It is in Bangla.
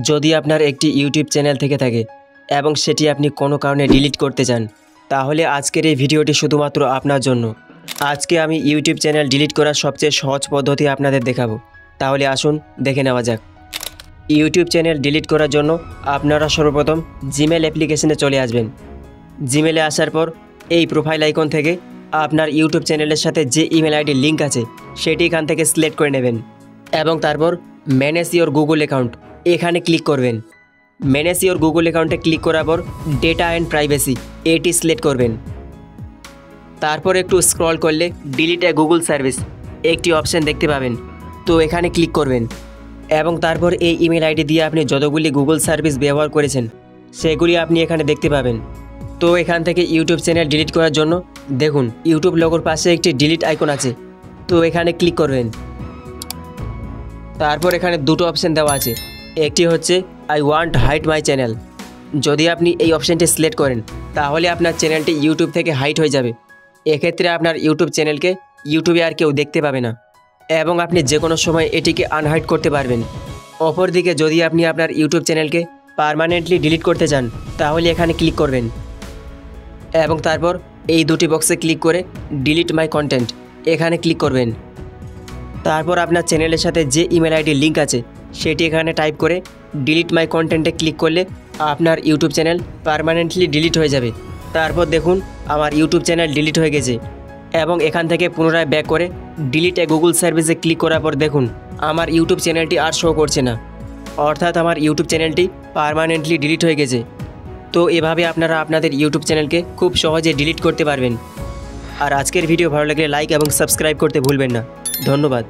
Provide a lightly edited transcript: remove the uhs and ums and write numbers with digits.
যদি আপনার একটি ইউটিউব চ্যানেল থেকে থাকে এবং সেটি আপনি কোনো কারণে ডিলিট করতে চান, তাহলে আজকের এই ভিডিওটি শুধুমাত্র আপনার জন্য। আজকে আমি ইউটিউব চ্যানেল ডিলিট করার সবচেয়ে সহজ পদ্ধতি আপনাদের দেখাবো। তাহলে আসুন দেখে নেওয়া যাক। ইউটিউব চ্যানেল ডিলিট করার জন্য আপনারা সর্বপ্রথম জিমেল অ্যাপ্লিকেশনে চলে আসবেন। জিমেলে আসার পর এই প্রোফাইল আইকন থেকে আপনার ইউটিউব চ্যানেলের সাথে যে ইমেল আইডি লিঙ্ক আছে সেটি এখান থেকে সিলেক্ট করে নেবেন এবং তারপর ম্যানেজ ইওর গুগল অ্যাকাউন্ট এখানে ক্লিক করবেন। ম্যানেজ ইওর গুগল অ্যাকাউন্টে ক্লিক করার পর ডেটা অ্যান্ড প্রাইভেসি এটি সিলেক্ট করবেন। তারপর একটু স্ক্রল করলে ডিলিট এ গুগল সার্ভিস একটি অপশান দেখতে পাবেন, তো এখানে ক্লিক করবেন এবং তারপর এই ইমেল আইডি দিয়ে আপনি যতগুলি গুগল সার্ভিস ব্যবহার করেছেন সেগুলি আপনি এখানে দেখতে পাবেন। তো এখান থেকে ইউটিউব চ্যানেল ডিলিট করার জন্য দেখুন ইউটিউব লোগোর পাশে একটি ডিলিট আইকন আছে, তো এখানে ক্লিক করবেন। তারপর এখানে দুটো অপশান দেওয়া আছে, একটি হচ্ছে I want hide my channel. যদি আপনি এই অপশানটি সিলেক্ট করেন তাহলে আপনার চ্যানেলটি ইউটিউব থেকে হাইড হয়ে যাবে। এক্ষেত্রে আপনার ইউটিউব চ্যানেলকে ইউটিউবে আর কেউ দেখতে পাবে না এবং আপনি যে কোনো সময় এটিকে আনহাইড করতে পারবেন। অপরদিকে যদি আপনি আপনার ইউটিউব চ্যানেলকে পার্মানেন্টলি ডিলিট করতে চান তাহলে এখানে ক্লিক করবেন এবং তারপর এই দুটি বক্সে ক্লিক করে ডিলিট মাই কন্টেন্ট এখানে ক্লিক করবেন। তারপর আপনার চ্যানেলের সাথে যে ইমেল আইডি লিঙ্ক আছে সেটি এখানে টাইপ করে ডিলিট মাই কন্টেন্টে ক্লিক করলে আপনার ইউটিউব চ্যানেল পার্মানেন্টলি ডিলিট হয়ে যাবে। তারপর দেখুন আমার ইউটিউব চ্যানেল ডিলিট হয়ে গেছে এবং এখান থেকে পুনরায় ব্যাক করে ডিলিট এ গুগল সার্ভিসে ক্লিক করার পর দেখুন আমার ইউটিউব চ্যানেলটি আর শো করছে না, অর্থাৎ আমার ইউটিউব চ্যানেলটি পার্মানেন্টলি ডিলিট হয়ে গেছে। তো এভাবে আপনারা আপনাদের ইউটিউব চ্যানেলকে খুব সহজে ডিলিট করতে পারবেন। আর আজকের ভিডিও ভালো লাগলে লাইক এবং সাবস্ক্রাইব করতে ভুলবেন না। ধন্যবাদ।